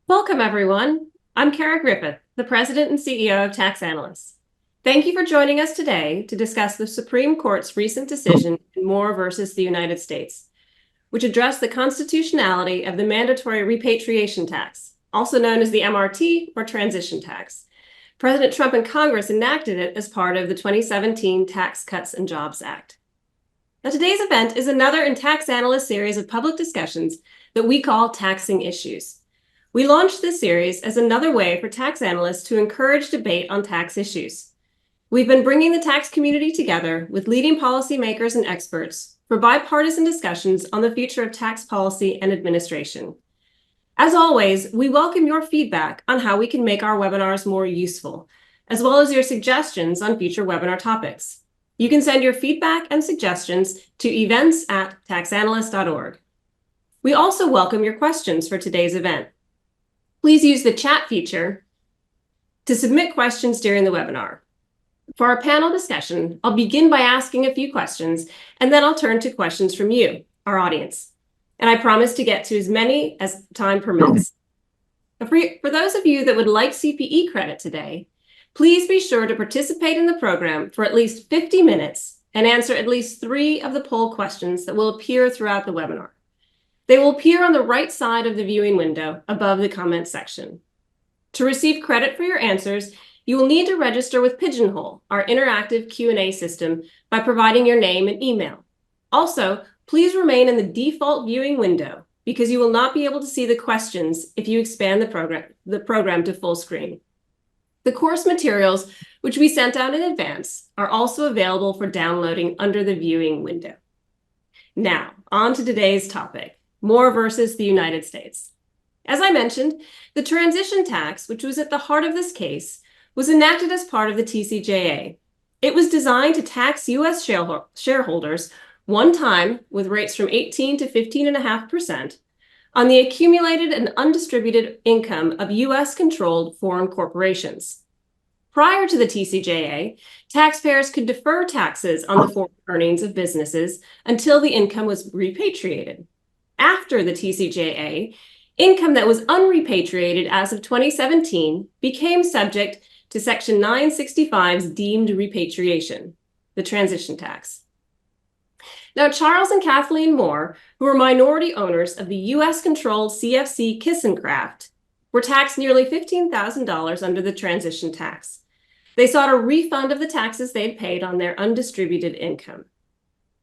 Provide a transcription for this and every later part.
Welcome, everyone. I'm Kara Griffith, the President and CEO of Tax Analysts. Thank you for joining us today to discuss the Supreme Court's recent decision in Moore versus the United States, which addressed the constitutionality of the mandatory repatriation tax, also known as the MRT or transition tax. President Trump and Congress enacted it as part of the 2017 Tax Cuts and Jobs Act. Now, today's event is another in Tax Analyst series of public discussions that we call Taxing Issues. We launched this series as another way for tax analysts to encourage debate on tax issues. We've been bringing the tax community together with leading policymakers and experts for bipartisan discussions on the future of tax policy and administration. As always, we welcome your feedback on how we can make our webinars more useful, as well as your suggestions on future webinar topics. You can send your feedback and suggestions to events@taxanalyst.org. We also welcome your questions for today's event. Please use the chat feature to submit questions during the webinar. For our panel discussion, I'll begin by asking a few questions, and then I'll turn to questions from you, our audience. And I promise to get to as many as time permits. For those of you that would like CPE credit today, please be sure to participate in the program for at least 50 minutes and answer at least 3 of the poll questions that will appear throughout the webinar. They will appear on the right side of the viewing window above the comments section. To receive credit for your answers, you will need to register with Pigeonhole, our interactive Q&A system, by providing your name and email. Also, please remain in the default viewing window because you will not be able to see the questions if you expand the program to full screen. The course materials, which we sent out in advance, are also available for downloading under the viewing window. Now, on to today's topic. Moore versus the United States. As I mentioned, the transition tax, which was at the heart of this case, was enacted as part of the TCJA. It was designed to tax U.S. shareholders one time with rates from 18 to 15.5% on the accumulated and undistributed income of U.S.-controlled foreign corporations. Prior to the TCJA, taxpayers could defer taxes on the foreign earnings of businesses until the income was repatriated. After the TCJA, income that was unrepatriated as of 2017 became subject to Section 965's deemed repatriation, the transition tax. Now, Charles and Kathleen Moore, who were minority owners of the U.S.-controlled CFC KissenCraft, were taxed nearly $15,000 under the transition tax. They sought a refund of the taxes they'd paid on their undistributed income.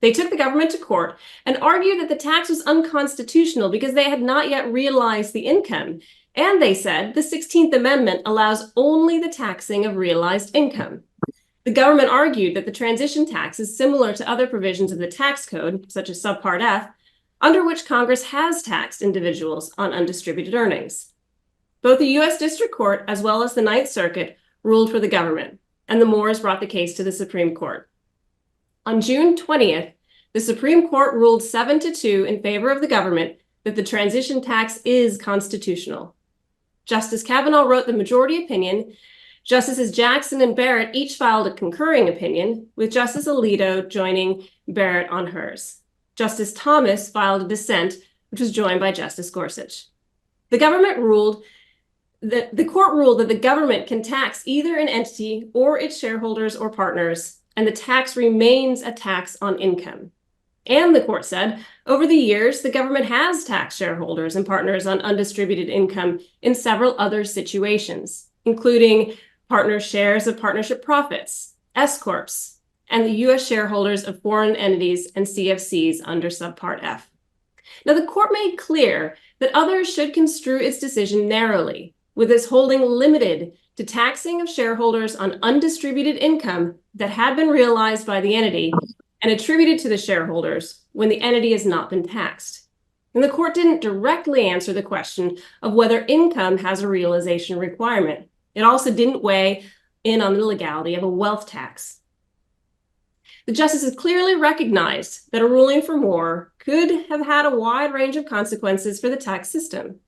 They took the government to court and argued that the tax was unconstitutional because they had not yet realized the income. And they said the 16th Amendment allows only the taxing of realized income. The government argued that the transition tax is similar to other provisions of the tax code, such as Subpart F, under which Congress has taxed individuals on undistributed earnings. Both the U.S. District Court as well as the Ninth Circuit ruled for the government, and the Moores brought the case to the Supreme Court. On June 20th, the Supreme Court ruled 7-2 in favor of the government that the transition tax is constitutional. Justice Kavanaugh wrote the majority opinion. Justices Jackson and Barrett each filed a concurring opinion, with Justice Alito joining Barrett on hers. Justice Thomas filed a dissent, which was joined by Justice Gorsuch. The court ruled that the government can tax either an entity or its shareholders or partners, and the tax remains a tax on income. And the court said, over the years, the government has taxed shareholders and partners on undistributed income in several other situations, including partner shares of partnership profits, S-corps, and the U.S. shareholders of foreign entities and CFCs under Subpart F. Now, the court made clear that others should construe its decision narrowly, with its holding limited to taxing of shareholders on undistributed income that had been realized by the entity and attributed to the shareholders when the entity has not been taxed. And the court didn't directly answer the question of whether income has a realization requirement. It also didn't weigh in on the legality of a wealth tax. The justices clearly recognized that a ruling for Moore could have had a wide range of consequences for the tax system.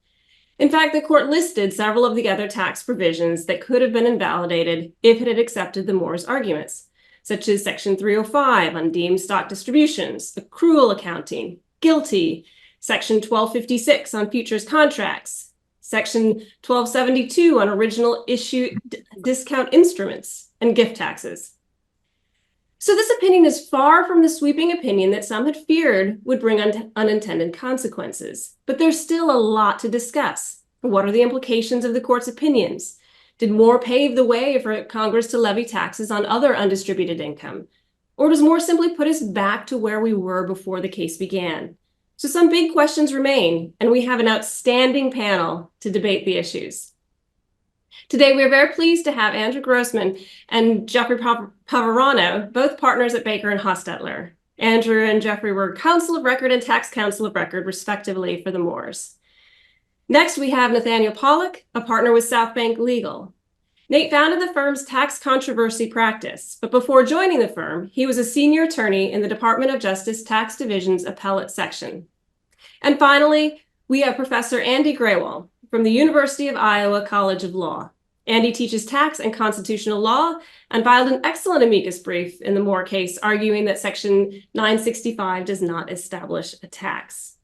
In fact, the court listed several of the other tax provisions that could have been invalidated if it had accepted the Moore's arguments, such as Section 305 on deemed stock distributions, accrual accounting, GILTI, Section 1256 on futures contracts, Section 1272 on original issue discount instruments, and gift taxes. So this opinion is far from the sweeping opinion that some had feared would bring unintended consequences. But there's still a lot to discuss. What are the implications of the court's opinions? Did Moore pave the way for Congress to levy taxes on other undistributed income? Or does Moore simply put us back to where we were before the case began? So some big questions remain, and we have an outstanding panel to debate the issues. Today, we are very pleased to have Andrew Grossman and Jeffrey Pavarano, both partners at Baker and Hostetler. Andrew and Jeffrey were counsel of record and tax counsel of record, respectively, for the Moores. Next, we have Nathaniel Pollock, a partner with South Bank Legal. Nate founded the firm's tax controversy practice, but before joining the firm, he was a senior attorney in the Department of Justice Tax Division's appellate section. And finally, we have Professor Andy Graywall from the University of Iowa College of Law. Andy teaches tax and constitutional law and filed an excellent amicus brief in the Moore case, arguing that Section 965 does not establish a tax.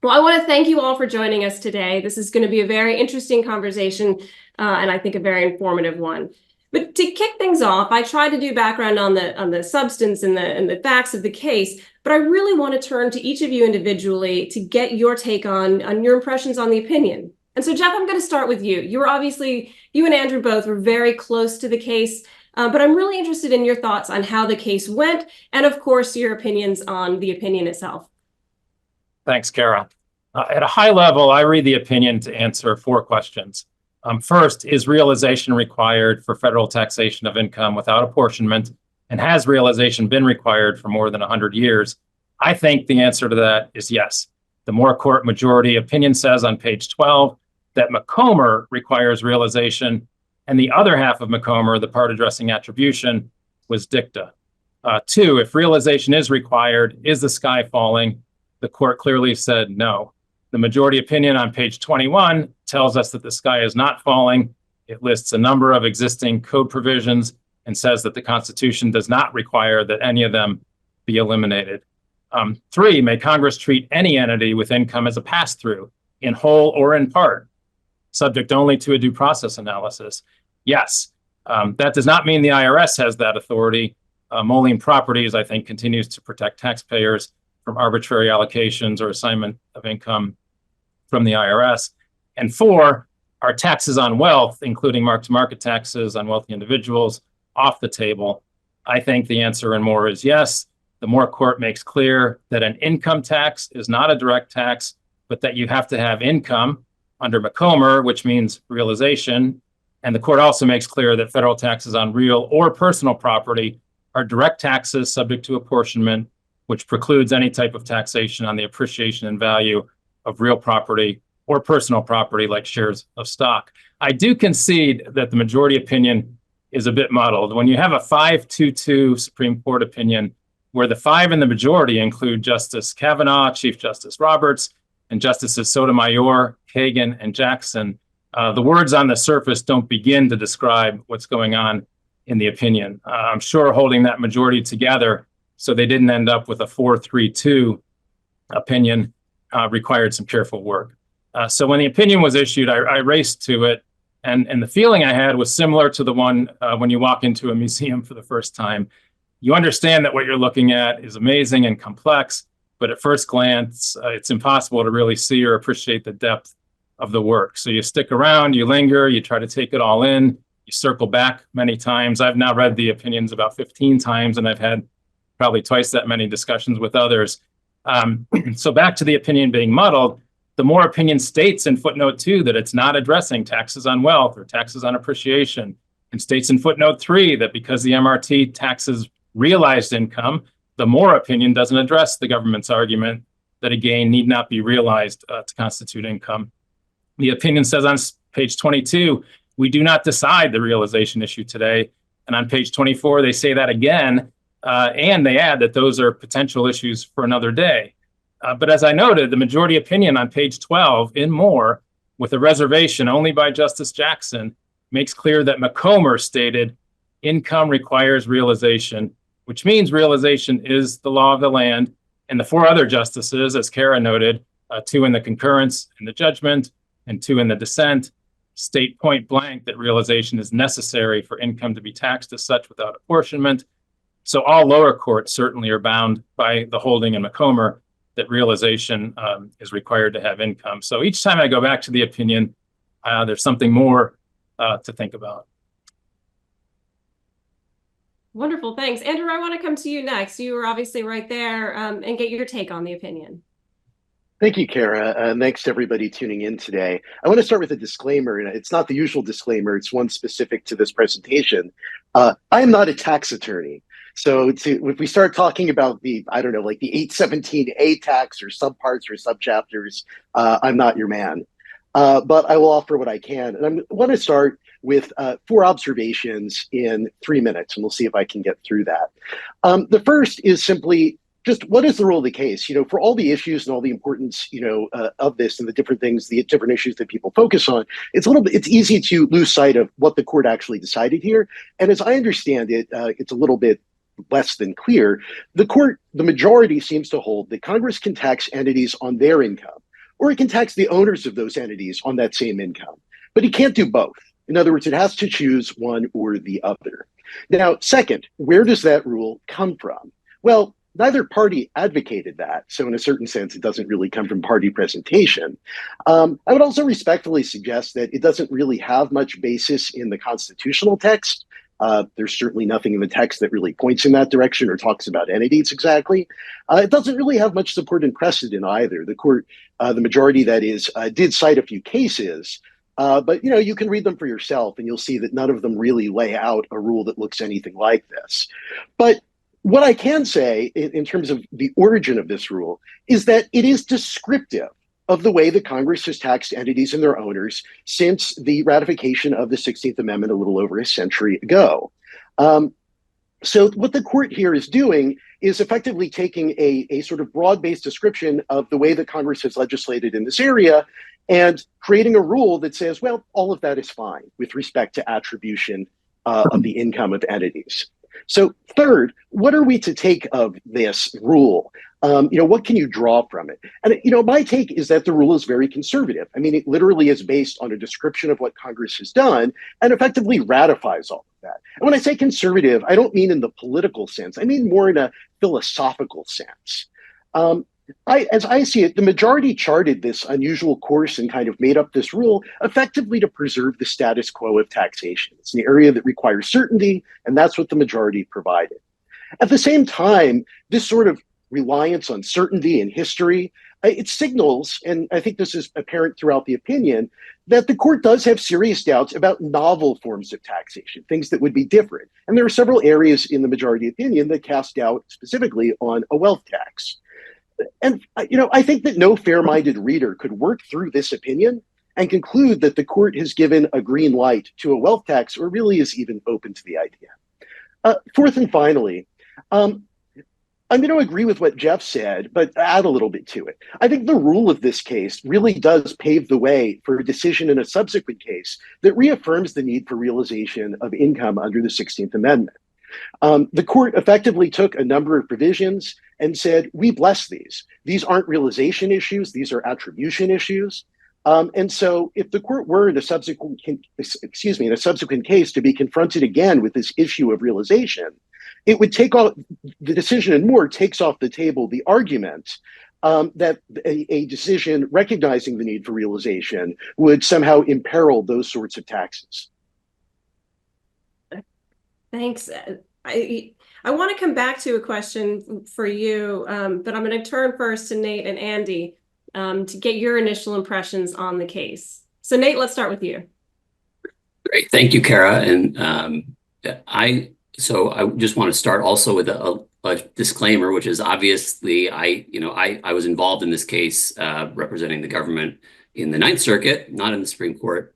Well, I want to thank you all for joining us today. This is going to be a very interesting conversation, and I think a very informative one. But to kick things off, I tried to do background on the substance and the facts of the case, but I really want to turn to each of you individually to get your take on your impressions on the opinion. And so, Jeff, I'm going to start with you. You and Andrew both were very close to the case, but I'm really interested in your thoughts on how the case went, and of course, your opinions on the opinion itself. Thanks, Kara. At a high level, I read the opinion to answer 4 questions. First, is realization required for federal taxation of income without apportionment? And has realization been required for more than 100 years? I think the answer to that is yes. The Moore Court majority opinion says on page 12 that McComber requires realization, and the other half of McComber, the part addressing attribution, was dicta. 2, if realization is required, is the sky falling? The court clearly said no. The majority opinion on page 21 tells us that the sky is not falling. It lists a number of existing code provisions and says that the Constitution does not require that any of them be eliminated. 3, may Congress treat any entity with income as a pass-through, in whole or in part, subject only to a due process analysis? Yes. That does not mean the IRS has that authority. Moline Properties, I think, continues to protect taxpayers from arbitrary allocations or assignment of income from the IRS. And 4, are taxes on wealth, including mark-to-market taxes on wealthy individuals, off the table? I think the answer in Moore is yes. The Moore Court makes clear that an income tax is not a direct tax, but that you have to have income under McComber, which means realization. And the court also makes clear that federal taxes on real or personal property are direct taxes subject to apportionment, which precludes any type of taxation on the appreciation and value of real property or personal property like shares of stock. I do concede that the majority opinion is a bit muddled. When you have a 5-2-2 Supreme Court opinion, where the 5 in the majority include Justice Kavanaugh, Chief Justice Roberts, and Justices Sotomayor, Kagan, and Jackson, the words on the surface don't begin to describe what's going on in the opinion. I'm sure holding that majority together so they didn't end up with a 4-3-2 opinion required some careful work. So when the opinion was issued, I raced to it, and the feeling I had was similar to the one when you walk into a museum for the first time. You understand that what you're looking at is amazing and complex, but at first glance, it's impossible to really see or appreciate the depth of the work. So you stick around, you linger, you try to take it all in, you circle back many times. I've now read the opinions about 15 times, and I've had probably twice that many discussions with others. So back to the opinion being muddled, the Moore opinion states in footnote 2 that it's not addressing taxes on wealth or taxes on appreciation, and states in footnote 3 that because the MRT taxes realized income, the Moore opinion doesn't address the government's argument that a gain need not be realized to constitute income. The opinion says on page 22, we do not decide the realization issue today. And on page 24, they say that again, and they add that those are potential issues for another day. But as I noted, the majority opinion on page 12 in Moore, with a reservation only by Justice Jackson, makes clear that McComber stated, income requires realization, which means realization is the law of the land. And the 4 other justices, as Kara noted, 2 in the concurrence and the judgment, And 2 in the dissent state point blank that realization is necessary for income to be taxed as such without apportionment. So all lower courts certainly are bound by the holding in Macomber that realization is required to have income. So each time I go back to the opinion, there's something more to think about. Wonderful, thanks. Andrew, I want to come to you next. You were obviously right there and get your take on the opinion. Thank you, Kara. And thanks to everybody tuning in today. I want to start with a disclaimer, and it's not the usual disclaimer. It's one specific to this presentation. I am not a tax attorney. So if we start talking about the 817A tax or subparts or subchapters, I'm not your man. But I will offer what I can. And I want to start with 4 observations in 3 minutes, and we'll see if I can get through that. The first is simply just what is the role of the case? For all the issues and all the importance, of this and the different things, the different issues that people focus on, it's easy to lose sight of what the court actually decided here. And as I understand it, it's a little bit less than clear. The majority seems to hold that Congress can tax entities on their income, or it can tax the owners of those entities on that same income. But it can't do both. In other words, it has to choose one or the other. Now, second, where does that rule come from? Well, neither party advocated that. So in a certain sense, it doesn't really come from party presentation. I would also respectfully suggest that it doesn't really have much basis in the constitutional text. There's certainly nothing in the text that really points in that direction or talks about entities exactly. It doesn't really have much support in precedent either. The court, the majority that is, did cite a few cases, but you can read them for yourself and you'll see that none of them really lay out a rule that looks anything like this. But what I can say in terms of the origin of this rule is that it is descriptive of the way that Congress has taxed entities and their owners since the ratification of the 16th Amendment a little over a century ago. So what the court here is doing is effectively taking a sort of broad-based description of the way that Congress has legislated in this area and creating a rule that says, well, all of that is fine with respect to attribution of the income of entities. So third, what are we to take of this rule? What can you draw from it? And, my take is that the rule is very conservative. I mean, it literally is based on a description of what Congress has done and effectively ratifies all of that. And when I say conservative, I don't mean in the political sense. I mean more in a philosophical sense. As I see it, the majority charted this unusual course and kind of made up this rule effectively to preserve the status quo of taxation. It's an area that requires certainty, and that's what the majority provided. At the same time, this sort of reliance on certainty and history, it signals, and I think this is apparent throughout the opinion, that the court does have serious doubts about novel forms of taxation, things that would be different. And there are several areas in the majority opinion that cast doubt specifically on a wealth tax. And, I think that no fair-minded reader could work through this opinion and conclude that the court has given a green light to a wealth tax or really is even open to the idea. Fourth and finally, I'm going to agree with what Jeff said, but add a little bit to it. I think the rule of this case really does pave the way for a decision in a subsequent case that reaffirms the need for realization of income under the 16th Amendment. The court effectively took a number of provisions and said, we bless these. These aren't realization issues. These are attribution issues. And so if the court were in a subsequent case to be confronted again with this issue of realization, it would take off the decision and more takes off the table the argument that a decision recognizing the need for realization would somehow imperil those sorts of taxes. Thanks. I want to come back to a question for you, but I'm going to turn first to Nate and Andy to get your initial impressions on the case. So Nate, let's start with you. Great. Thank you, Kara. And I just want to start also with a disclaimer, which is obviously I was involved in this case representing the government in the Ninth Circuit, not in the Supreme Court.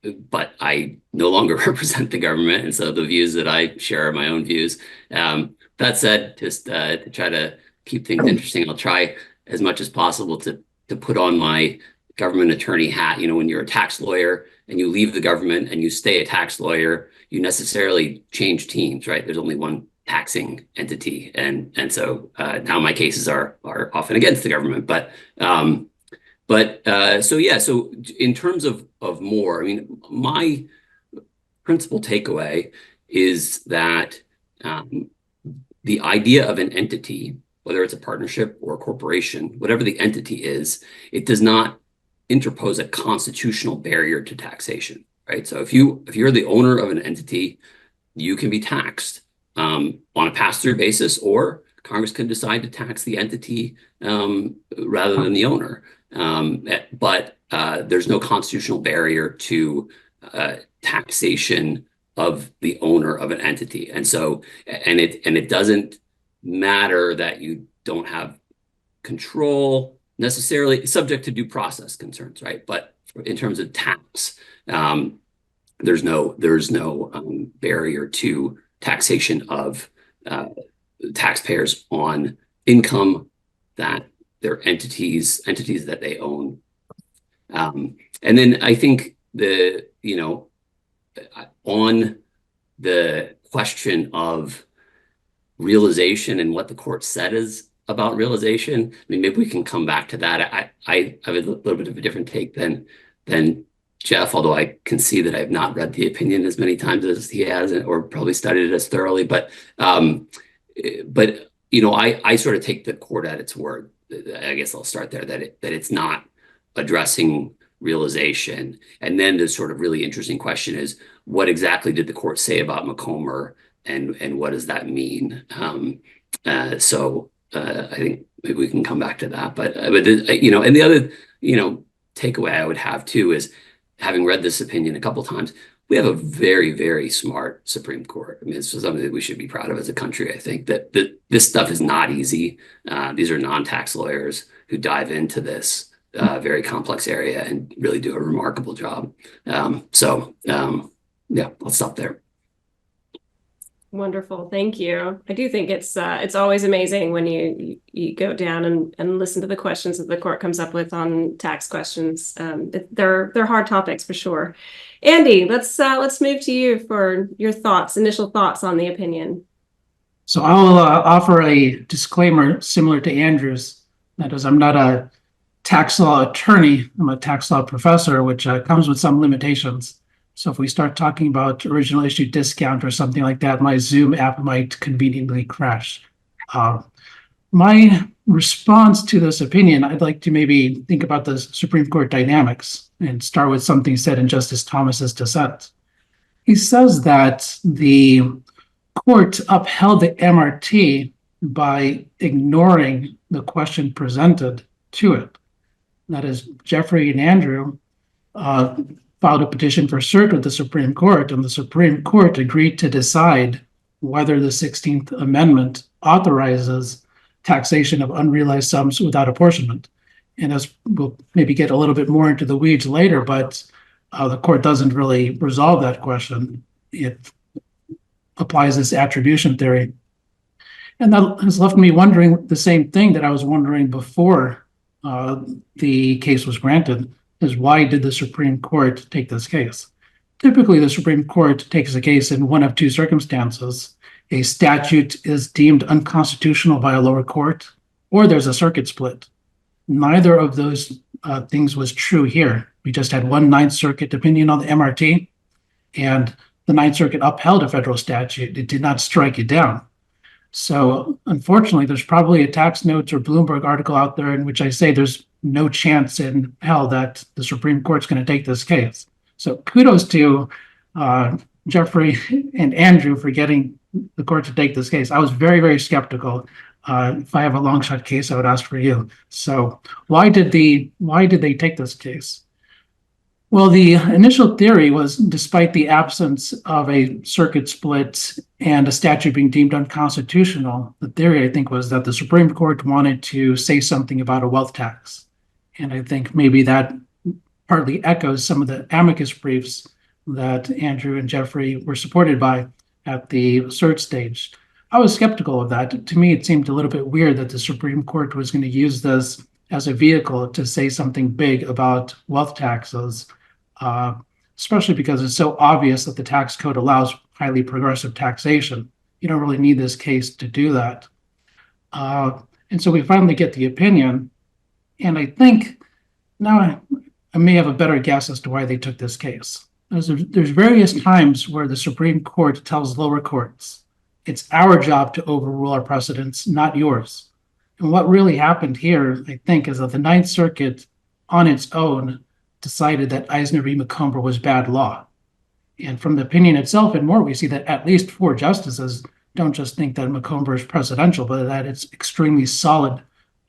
But I no longer represent the government, and so the views that I share are my own views. That said, just to try to keep things interesting, I'll try as much as possible to put on my government attorney hat. When you're a tax lawyer and you leave the government and you stay a tax lawyer, you necessarily change teams, right? There's only one taxing entity, and so now my cases are often against the government, but But so yeah, so in terms of more, I mean, my principal takeaway is that the idea of an entity, whether it's a partnership or a corporation, whatever the entity is, it does not interpose a constitutional barrier to taxation, right? So if you're the owner of an entity, you can be taxed on a pass-through basis, or Congress can decide to tax the entity rather than the owner. But there's no constitutional barrier to taxation of the owner of an entity. And so, and it doesn't matter that you don't have control necessarily, subject to due process concerns, right? But in terms of tax, there's no barrier to taxation of taxpayers on income that their entities that they own. And then I think on the question of realization and what the court said is about realization, I mean, maybe we can come back to that. I have a little bit of a different take than Jeff, although I can see that I've not read the opinion as many times as he has, or probably studied it as thoroughly. But I sort of take the court at its word. I guess I'll start there, that it's not addressing realization. And then the sort of really interesting question is, what exactly did the court say about Macomber, and what does that mean? So I think maybe we can come back to that. But and the other takeaway I would have too is, having read this opinion a couple times, we have a very, very smart Supreme Court. I mean, it's something that we should be proud of as a country. I think that this stuff is not easy. These are non-tax lawyers who dive into this very complex area and really do a remarkable job. Yeah, I'll stop there. Wonderful. Thank you. I do think it's always amazing when you go down and listen to the questions that the court comes up with on tax questions. They're hard topics for sure. Andy, let's move to you for your initial thoughts on the opinion. So I'll offer a disclaimer similar to Andrew's. That is, I'm not a tax law attorney. I'm a tax law professor, which comes with some limitations. So if we start talking about original issue discount or something like that, my Zoom app might conveniently crash. My response to this opinion, I'd like to maybe think about the Supreme Court dynamics and start with something said in Justice Thomas's dissent. He says that the court upheld the MRT by ignoring the question presented to it. That is, Jeffrey and Andrew filed a petition for cert with the Supreme Court, and the Supreme Court agreed to decide whether the 16th Amendment authorizes taxation of unrealized sums without apportionment. And as we'll maybe get a little bit more into the weeds later, but the court doesn't really resolve that question. It applies this attribution theory. And that has left me wondering the same thing that I was wondering before the case was granted, is why did the Supreme Court take this case? Typically, the Supreme Court takes a case in one of two circumstances. A statute is deemed unconstitutional by a lower court, or there's a circuit split. Neither of those things was true here. We just had one Ninth Circuit opinion on the MRT, and the Ninth Circuit upheld a federal statute. It did not strike it down. So unfortunately, there's probably a Tax Notes or Bloomberg article out there in which I say there's no chance in hell that the Supreme Court's going to take this case. So kudos to Jeffrey and Andrew for getting the court to take this case. I was very, very skeptical. If I have a long shot case, I would ask for you. So why did they take this case? Well, the initial theory was, despite the absence of a circuit split and a statute being deemed unconstitutional, the theory, I think, was that the Supreme Court wanted to say something about a wealth tax. And I think maybe that partly echoes some of the amicus briefs that Andrew and Jeffrey were supported by at the cert stage. I was skeptical of that. To me, it seemed a little bit weird that the Supreme Court was going to use this as a vehicle to say something big about wealth taxes, especially because it's so obvious that the tax code allows highly progressive taxation. You don't really need this case to do that. And so we finally get the opinion. And I think Now I may have a better guess as to why they took this case. There's various times where the Supreme Court tells lower courts, it's our job to overrule our precedents, not yours. And what really happened here, I think, is that the Ninth Circuit on its own decided that Eisner v. Macomber was bad law. And from the opinion itself and more, we see that at least 4 justices don't just think that Macomber is presidential, but that it's extremely solid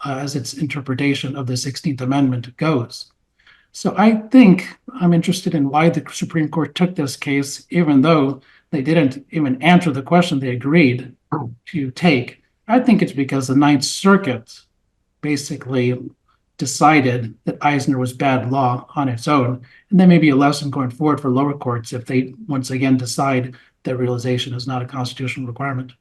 as its interpretation of the 16th Amendment goes. So I think I'm interested in why the Supreme Court took this case, even though they didn't even answer the question they agreed to take. I think it's because the Ninth Circuit basically decided that Eisner was bad law on its own. And that may be a lesson going forward for lower courts if they once again decide that realization is not a constitutional requirement.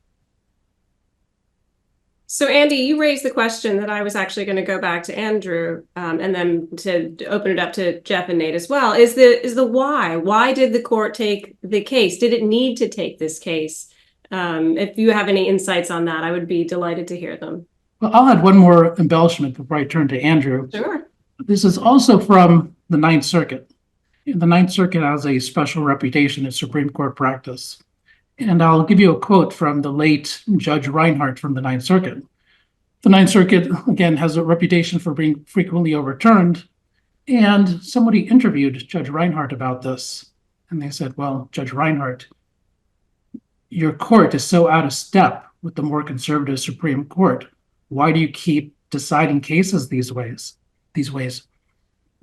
So Andy, you raised the question that I was actually going to go back to Andrew and then to open it up to Jeff and Nate as well, is the why. Why did the court take the case? Did it need to take this case? If you have any insights on that, I would be delighted to hear them. Well, I'll add one more embellishment before I turn to Andrew. Sure. This is also from the Ninth Circuit. The Ninth Circuit has a special reputation in Supreme Court practice. And I'll give you a quote from the late Judge Reinhardt from the Ninth Circuit. The Ninth Circuit, again, has a reputation for being frequently overturned. And somebody interviewed Judge Reinhardt about this. And they said, well, Judge Reinhardt, your court is so out of step with the more conservative Supreme Court. Why do you keep deciding cases these ways?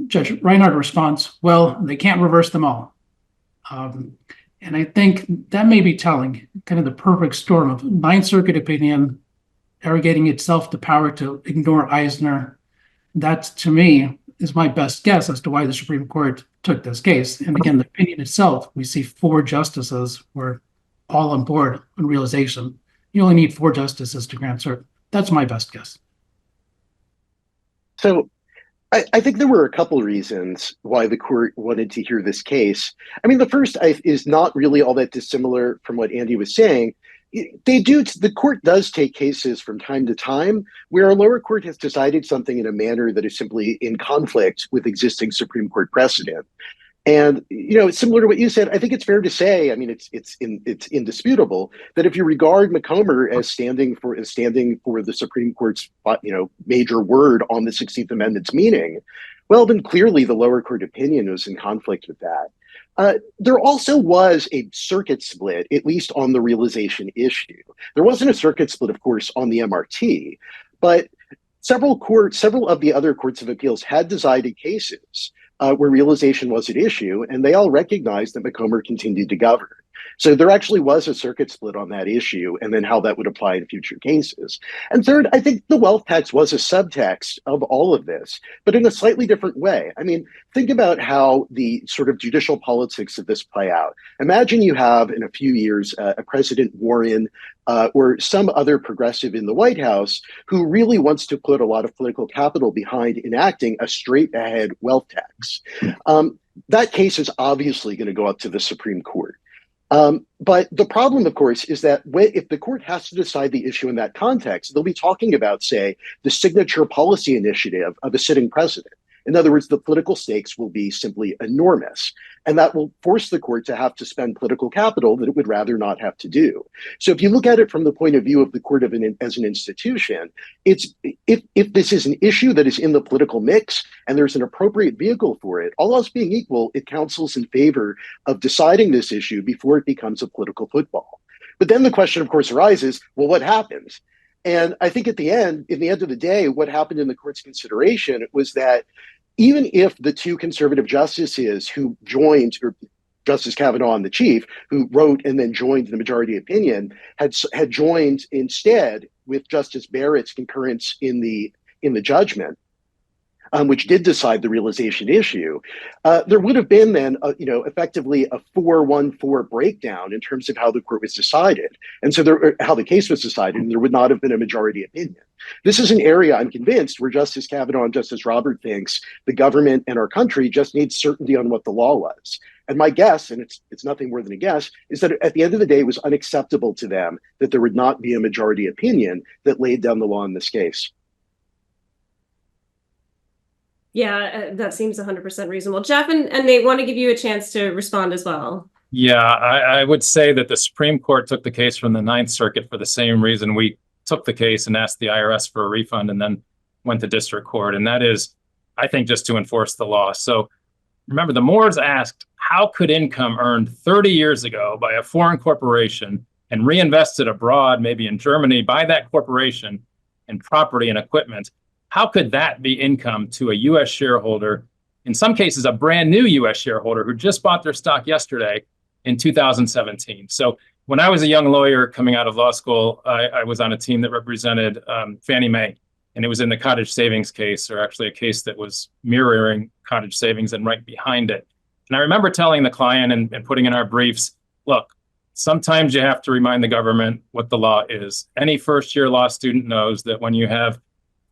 Judge Reinhardt responds, well, they can't reverse them all. And I think that may be telling, kind of the perfect storm of Ninth Circuit opinion, arrogating itself the power to ignore Eisner. That, to me, is my best guess as to why the Supreme Court took this case. And again, the opinion itself, we see 4 justices were all on board on realization. You only need 4 justices to grant cert. That's my best guess. So I think there were a couple reasons why the court wanted to hear this case. I mean, the first is not really all that dissimilar from what Andy was saying. The court does take cases from time to time where a lower court has decided something in a manner that is simply in conflict with existing Supreme Court precedent. And, similar to what you said, I think it's fair to say, I mean, it's indisputable that if you regard Macomber as standing for the Supreme Court's, major word on the 16th Amendment's meaning, well, then clearly the lower court opinion was in conflict with that. There also was a circuit split, at least on the realization issue. There wasn't a circuit split, of course, on the MRT, but several of the other courts of appeals had decided cases where realization was at issue, and they all recognized that Macomber continued to govern. So there actually was a circuit split on that issue, and then how that would apply in future cases. And third, I think the wealth tax was a subtext of all of this, but in a slightly different way. I mean, think about how the sort of judicial politics of this play out. Imagine you have, in a few years, a President Warren or some other progressive in the White House who really wants to put a lot of political capital behind enacting a straight-ahead wealth tax. That case is obviously going to go up to the Supreme Court. But the problem, of course, is that if the court has to decide the issue in that context, they'll be talking about, say, the signature policy initiative of a sitting president. In other words, the political stakes will be simply enormous, and that will force the court to have to spend political capital that it would rather not have to do. So if you look at it from the point of view of the court as an institution, if this is an issue that is in the political mix and there's an appropriate vehicle for it, all else being equal, it counsels in favor of deciding this issue before it becomes a political football. But then the question, of course, arises, well, what happens? And I think in the end of the day, what happened in the court's consideration was that even if the 2 conservative justices who joined, or Justice Kavanaugh and the Chief, who wrote and then joined the majority opinion, had joined instead with Justice Barrett's concurrence in the judgment, which did decide the realization issue, there would have been then, effectively a 4-1-4 breakdown in terms of how the court was decided, and so how the case was decided, and there would not have been a majority opinion. This is an area, I'm convinced, where Justice Kavanaugh and Justice Robert thinks the government and our country just needs certainty on what the law was. And my guess, and it's nothing more than a guess, is that at the end of the day, it was unacceptable to them that there would not be a majority opinion that laid down the law in this case. Yeah, that seems 100% reasonable. Jeff and Nate want to give you a chance to respond as well. Yeah, I would say that the Supreme Court took the case from the Ninth Circuit for the same reason we took the case and asked the IRS for a refund and then went to district court. And that is, I think, just to enforce the law. So remember, the Moores asked, how could income earned 30 years ago by a foreign corporation and reinvested abroad, maybe in Germany, by that corporation in property and equipment, how could that be income to a U.S. shareholder, in some cases, a brand new U.S. shareholder who just bought their stock yesterday in 2017? So when I was a young lawyer coming out of law school, I was on a team that represented Fannie Mae, and it was in the cottage savings case, or actually a case that was mirroring cottage savings and right behind it. And I remember telling the client and putting in our briefs, look, sometimes you have to remind the government what the law is. Any first-year law student knows that when you have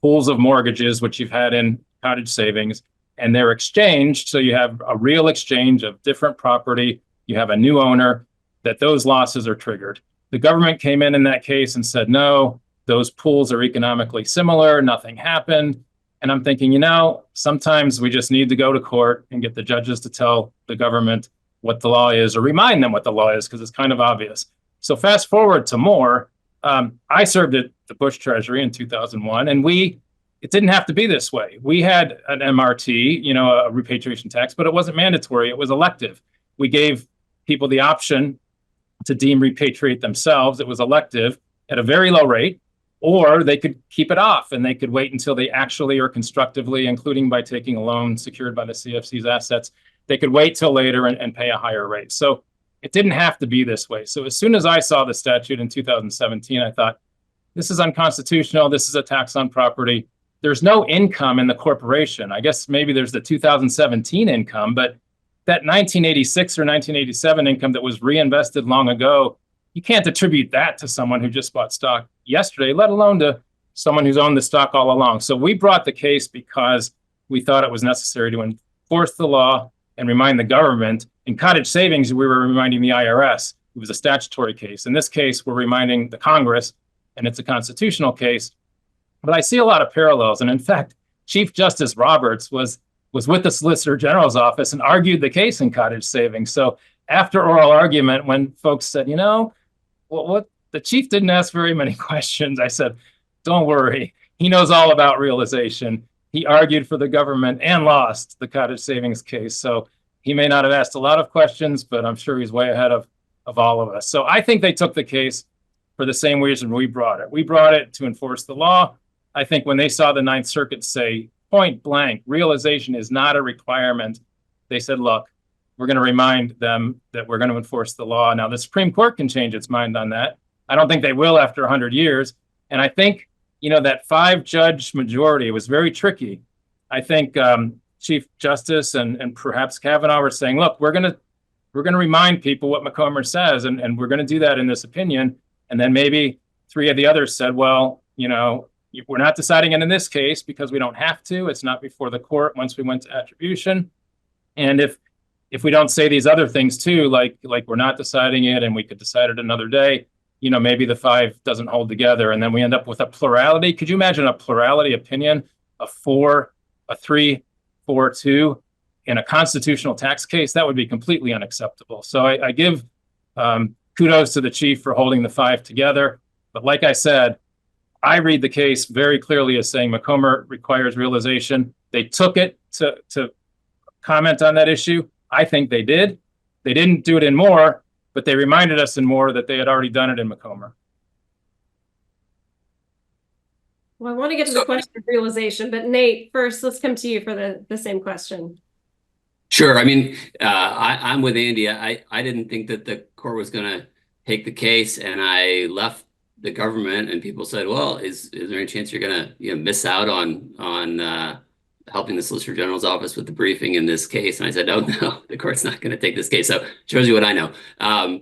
pools of mortgages, which you've had in cottage savings, and they're exchanged, so you have a real exchange of different property, you have a new owner, that those losses are triggered. The government came in that case and said, no, those pools are economically similar, nothing happened. And I'm thinking, sometimes we just need to go to court and get the judges to tell the government what the law is, or remind them what the law is, because it's kind of obvious. So fast forward to Moore. I served at the Bush Treasury in 2001, and it didn't have to be this way. We had an MRT, a repatriation tax, but it wasn't mandatory. It was elective. We gave people the option to deem repatriate themselves. It was elective at a very low rate, or they could keep it off and they could wait until they actually or constructively, including by taking a loan secured by the CFC's assets, they could wait till later and pay a higher rate. So it didn't have to be this way. So as soon as I saw the statute in 2017, I thought, this is unconstitutional. This is a tax on property. There's no income in the corporation. I guess maybe there's the 2017 income, but that 1986 or 1987 income that was reinvested long ago, you can't attribute that to someone who just bought stock yesterday, let alone to someone who's owned the stock all along. So we brought the case because we thought it was necessary to enforce the law and remind the government. In cottage savings, we were reminding the IRS. It was a statutory case. In this case, we're reminding the Congress, and it's a constitutional case. But I see a lot of parallels. And in fact, Chief Justice Roberts was with the Solicitor General's office and argued the case in cottage savings. So after oral argument, when folks said, what the chief didn't ask very many questions, I said, don't worry. He knows all about realization. He argued for the government and lost the cottage savings case. So he may not have asked a lot of questions, but I'm sure he's way ahead of all of us. So I think they took the case for the same reason we brought it. We brought it to enforce the law. I think when they saw the Ninth Circuit say point blank, realization is not a requirement, they said, look, we're going to remind them that we're going to enforce the law. Now, the Supreme Court can change its mind on that. I don't think they will after 100 years. And I think, that 5-judge majority was very tricky. I think Chief Justice and perhaps Kavanaugh were saying, look, we're going to remind people what McComber says, and we're going to do that in this opinion. And then maybe 3 of the others said, well, we're not deciding it in this case because we don't have to. It's not before the court once we went to attribution. And if we don't say these other things too, like we're not deciding it and we could decide it another day, maybe the 5 doesn't hold together and then we end up with a plurality. Could you imagine a plurality opinion, a 3-4-2 in a constitutional tax case? That would be completely unacceptable. So I give kudos to the chief for holding the 5 together. But like I said, I read the case very clearly as saying McComber requires realization. They took it to comment on that issue. I think they did. They didn't do it in Moore, but they reminded us in Moore that they had already done it in McComber. Well, I want to get to the question of realization, but Nate, first, let's come to you for the same question. Sure. I mean, I'm with Andy. I didn't think that the court was going to take the case, and I left the government, and people said, well, is there any chance you're going to miss out on helping the Solicitor General's office with the briefing in this case? And I said, oh, no, the court's not going to take this case. So it shows you what I know. I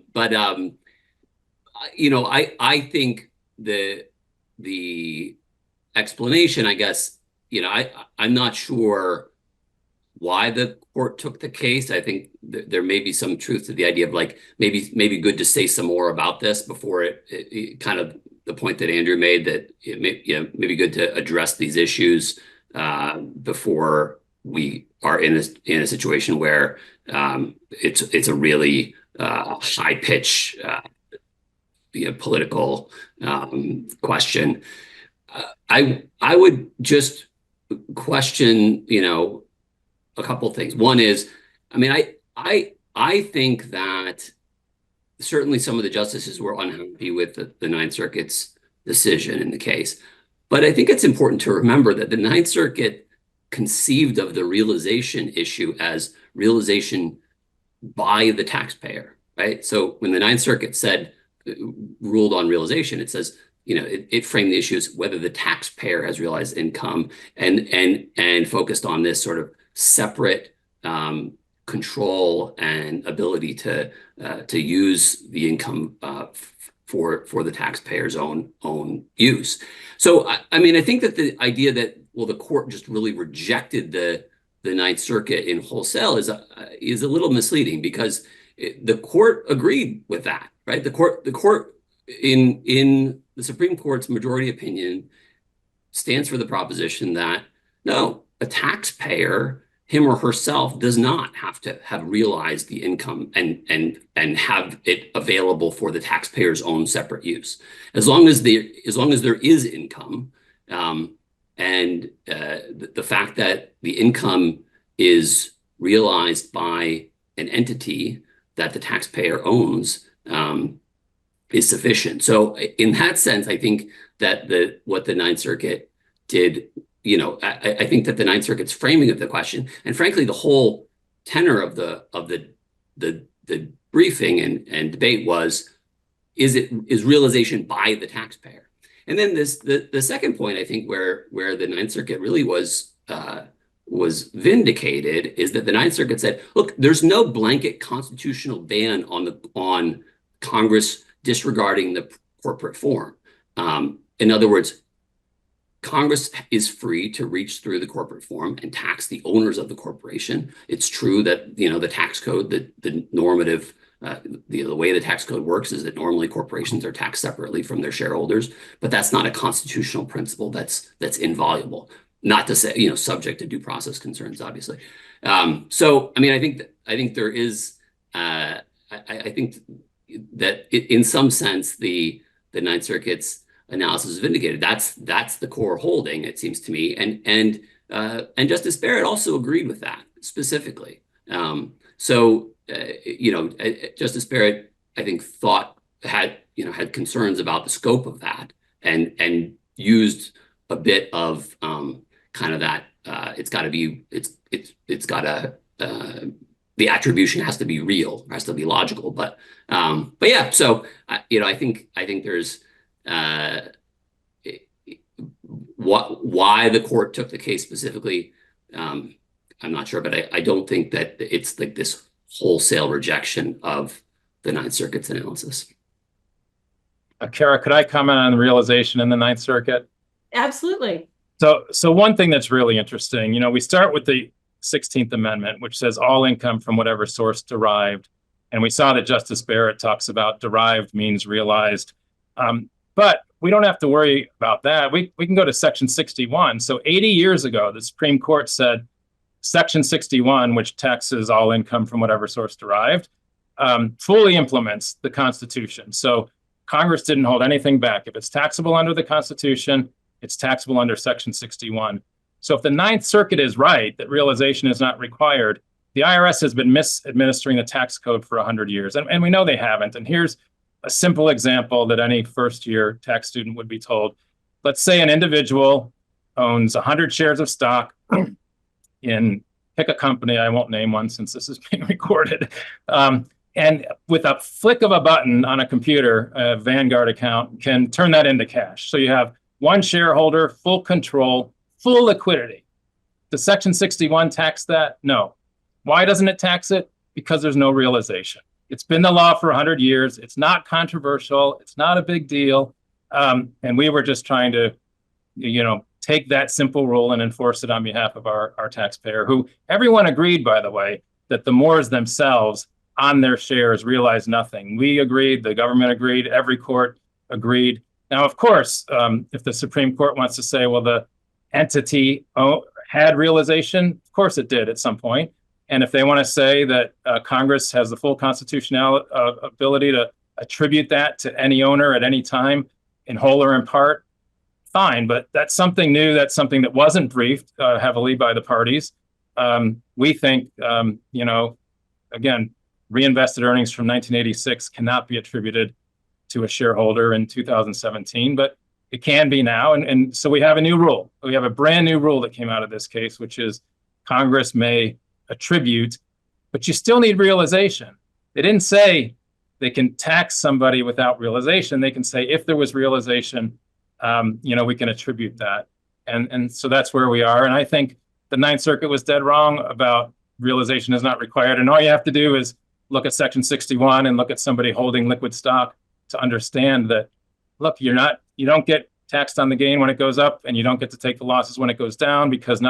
think the explanation, I guess, I'm not sure why the court took the case. I think there may be some truth to the idea of maybe good to say some more about this before it kind of the point that Andrew made, that it may be good to address these issues before we are in a situation where it's a really high pitch political question. I would just question, a couple of things. One is, I mean, I think that certainly some of the justices were unhappy with the Ninth Circuit's decision in the case. But I think it's important to remember that the Ninth Circuit conceived of the realization issue as realization by the taxpayer, right? So when the Ninth Circuit ruled on realization, it says, it framed the issue as whether the taxpayer has realized income and focused on this sort of separate control and ability to use the income for the taxpayer's own use. So I mean, I think that the idea that the court just really rejected the Ninth Circuit in wholesale is a little misleading, because the court agreed with that, right? The court in the Supreme Court's majority opinion stands for the proposition that no, a taxpayer, him or herself, does not have to have realized the income and have it available for the taxpayer's own separate use. As long as there is income, and the fact that the income is realized by an entity that the taxpayer owns is sufficient. So in that sense, I think that what the Ninth Circuit did, I think that the Ninth Circuit's framing of the question, and frankly, the whole tenor of the briefing and debate is realization by the taxpayer. And then the second point, I think, where the Ninth Circuit really was vindicated, is that the Ninth Circuit said, look, there's no blanket constitutional ban on Congress disregarding the corporate form. In other words, Congress is free to reach through the corporate form and tax the owners of the corporation. It's true that the tax code, the normative, the way the tax code works is that normally corporations are taxed separately from their shareholders, but that's not a constitutional principle that's inviolable. Not to say subject to due process concerns, obviously. So I mean, I think there is I think that in some sense the Ninth Circuit's analysis is vindicated. That's the core holding, it seems to me, and Justice Barrett also agreed with that specifically. Justice Barrett, I think, had concerns about the scope of that, and used a bit of kind of that. The attribution has to be real, has to be logical, but yeah. So I think there's why the court took the case specifically. I'm not sure, but I don't think that it's like this wholesale rejection of the Ninth Circuit's analysis. Kara, could I comment on the realization in the Ninth Circuit? Absolutely. So one thing that's really interesting, we start with the 16th Amendment, which says all income from whatever source derived. And we saw that Justice Barrett talks about derived means realized. But we don't have to worry about that. We can go to Section 61. So 80 years ago, the Supreme Court said Section 61, which taxes all income from whatever source derived, fully implements the Constitution. So Congress didn't hold anything back. If it's taxable under the Constitution, it's taxable under Section 61. So if the Ninth Circuit is right that realization is not required, the IRS has been misadministering the tax code for 100 years. And we know they haven't. And here's a simple example that any first-year tax student would be told. Let's say an individual owns 100 shares of stock pick a company, I won't name one since this is being recorded. And with a flick of a button on a computer, a Vanguard account can turn that into cash. So you have one shareholder, full control, full liquidity. Does Section 61 tax that? No. Why doesn't it tax it? Because there's no realization. It's been the law for 100 years. It's not controversial. It's not a big deal. And we were just trying to, take that simple rule and enforce it on behalf of our taxpayer, who everyone agreed, by the way, that the Moores themselves on their shares realized nothing. We agreed, the government agreed, every court agreed. Now, of course, if the Supreme Court wants to say, well, the entity had realization? Of course it did at some point. And if they want to say that Congress has the full constitutional ability to attribute that to any owner at any time, in whole or in part, fine. But that's something new. That's something that wasn't briefed heavily by the parties. We think, again, reinvested earnings from 1986 cannot be attributed to a shareholder in 2017, but it can be now. And so we have a new rule. We have a brand new rule that came out of this case, which is Congress may attribute, but you still need realization. They didn't say they can tax somebody without realization. They can say if there was realization, we can attribute that. And so that's where we are. And I think the Ninth Circuit was dead wrong about realization is not required. And all you have to do is look at Section 61 and look at somebody holding liquid stock to understand that, look, you don't get taxed on the gain when it goes up, and you don't get to take the losses when it goes down, because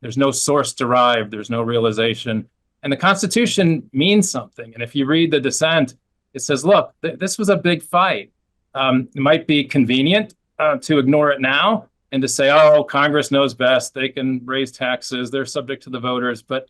there's no source derived, there's no realization. And the Constitution means something. And if you read the dissent, it says, look, this was a big fight. It might be convenient to ignore it now and to say, oh, Congress knows best, they can raise taxes, they're subject to the voters. But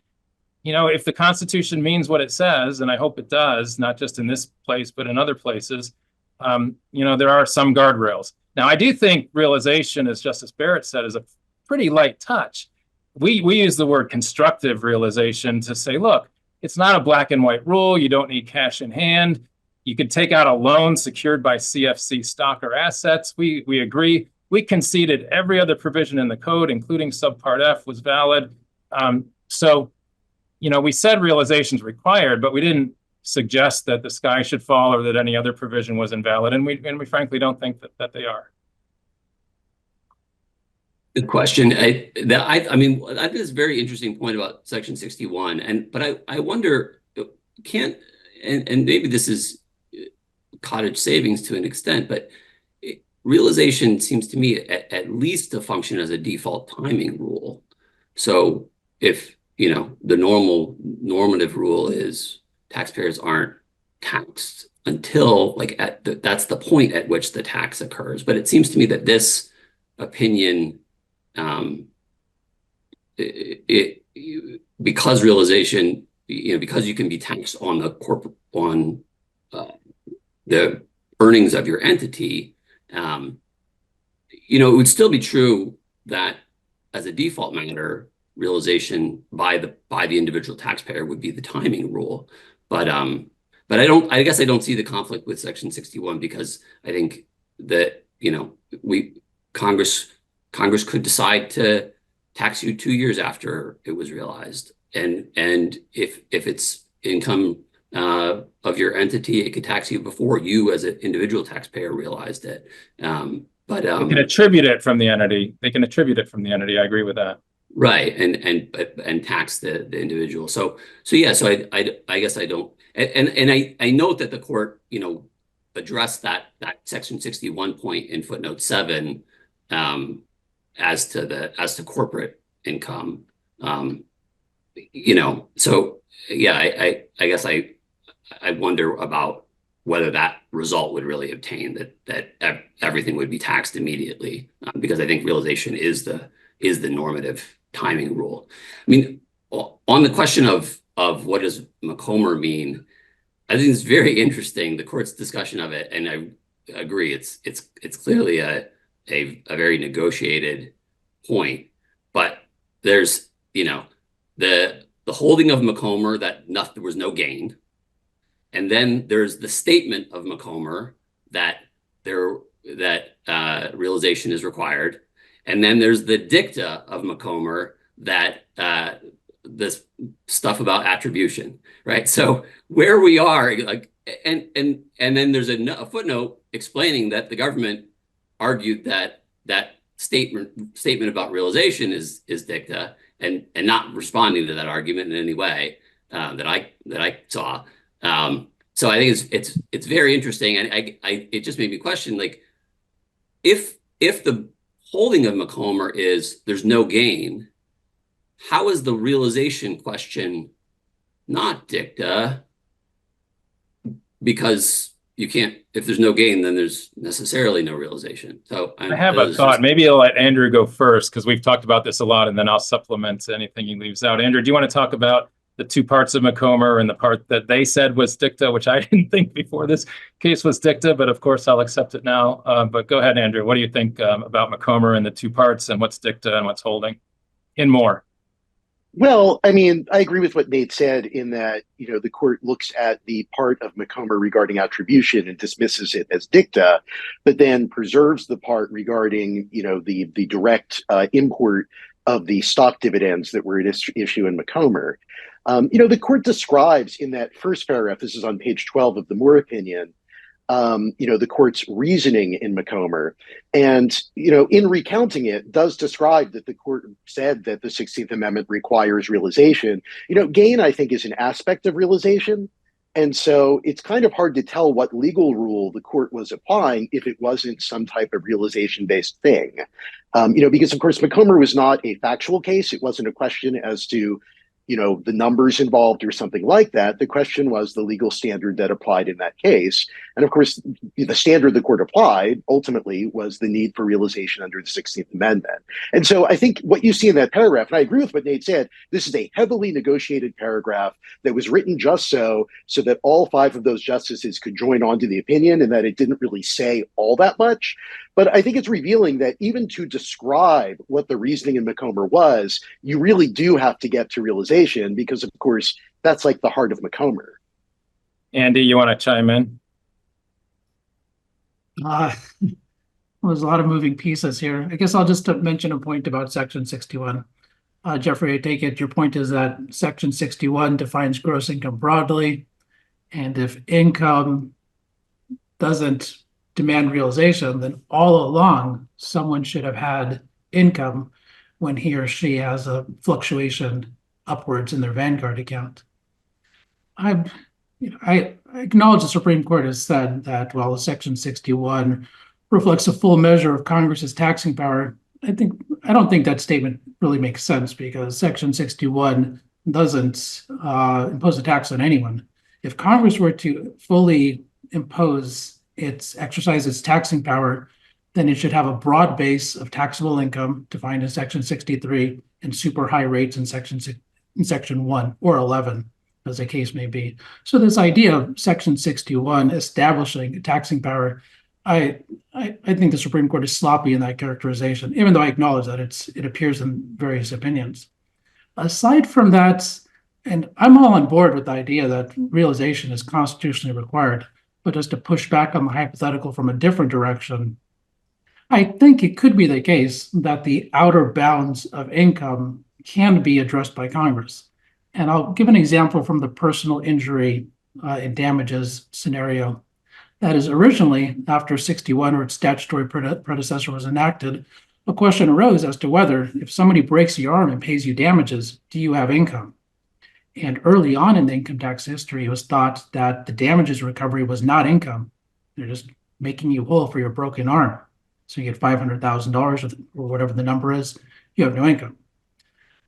if the Constitution means what it says, and I hope it does, not just in this place, but in other places, there are some guardrails. Now, I do think realization, as Justice Barrett said, is a pretty light touch. We use the word constructive realization to say, look, it's not a black and white rule. You don't need cash in hand. You could take out a loan secured by CFC stock or assets. We agree. We conceded every other provision in the code, including subpart F, was valid. We said realization is required, but we didn't suggest that the sky should fall or that any other provision was invalid. And we frankly don't think that they are. Good question. I think it's a very interesting point about Section 61. But I wonder, and maybe this is cottage savings to an extent, but realization seems to me at least to function as a default timing rule. So if the normative rule is taxpayers aren't taxed until that's the point at which the tax occurs. But it seems to me that this opinion, because realization, because you can be taxed on the earnings of your entity, it would still be true that as a default matter, realization by the individual taxpayer would be the timing rule. But I guess I don't see the conflict with Section 61, because I think that Congress could decide to tax you 2 years after it was realized, and if it's income of your entity, it could tax you before you as an individual taxpayer realized it. But they can attribute it from the entity. They can attribute it from the entity. I agree with that. Right, and tax the individual. So I guess I don't, and I note that the court addressed that Section 61 point in footnote 7 as to corporate income. So yeah, I guess I wonder about whether that result would really obtain that everything would be taxed immediately, because I think realization is the normative timing rule. I mean, on the question of what does McComber mean, I think it's very interesting, the court's discussion of it, and I agree, it's clearly a very negotiated point, but there's the holding of McComber that there was no gain, and then there's the statement of McComber that realization is required. And then there's the dicta of McComber that this stuff about attribution, right? So where we are, and then there's a footnote explaining that the government argued that statement about realization is dicta, and not responding to that argument in any way that I saw. So I think it's very interesting, and it just made me question, if the holding of McComber is there's no gain, how is the realization question not dicta? Because you can't, if there's no gain, then there's necessarily no realization. So I have a thought. Maybe I'll let Andrew go first because we've talked about this a lot, and then I'll supplement anything he leaves out. Andrew, do you want to talk about the two parts of Macomber and the part that they said was dicta, which I didn't think before this case was dicta, but of course I'll accept it now. But go ahead, Andrew. What do you think about Macomber and the two parts and what's dicta and what's holding? In more. Well, I mean, I agree with what Nate said in that, the court looks at the part of Macomber regarding attribution and dismisses it as dicta, but then preserves the part regarding, the direct import of the stock dividends that were at issue in Macomber. The court describes in that first paragraph, this is on page 12 of the Moore opinion, the court's reasoning in Macomber. And, in recounting it, does describe that the court said that the 16th Amendment requires realization. Gain, I think, is an aspect of realization. And so it's kind of hard to tell what legal rule the court was applying if it wasn't some type of realization-based thing. Because, of course, Macomber was not a factual case. It wasn't a question as to the numbers involved or something like that. The question was the legal standard that applied in that case. And of course, the standard the court applied ultimately was the need for realization under the 16th Amendment. And so I think what you see in that paragraph, and I agree with what Nate said, this is a heavily negotiated paragraph that was written just so that all five of those justices could join on to the opinion and that it didn't really say all that much. But I think it's revealing that even to describe what the reasoning in Macomber was, you really do have to get to realization because, of course, that's like the heart of Macomber. Andy, you want to chime in? There's a lot of moving pieces here. I guess I'll just mention a point about Section 61. Jeffrey, I take it your point is that Section 61 defines gross income broadly, and if income doesn't demand realization, then all along someone should have had income when he or she has a fluctuation upwards in their Vanguard account. I acknowledge the Supreme Court has said that while Section 61 reflects a full measure of Congress's taxing power, I don't think that statement really makes sense because Section 61 doesn't impose a tax on anyone. If Congress were to fully exercise its taxing power, then it should have a broad base of taxable income defined in Section 63 and super high rates in Section 1 or 11, as the case may be. So this idea of Section 61 establishing taxing power, I think the Supreme Court is sloppy in that characterization, even though I acknowledge that it appears in various opinions. Aside from that, and I'm all on board with the idea that realization is constitutionally required, but just to push back on the hypothetical from a different direction, I think it could be the case that the outer bounds of income can be addressed by Congress. And I'll give an example from the personal injury and damages scenario. That is, originally, after 61 or its statutory predecessor was enacted, a question arose as to whether, if somebody breaks your arm and pays you damages, do you have income? And early on in the income tax history, it was thought that the damages recovery was not income. They're just making you whole for your broken arm. So you get $500,000 or whatever the number is, you have no income.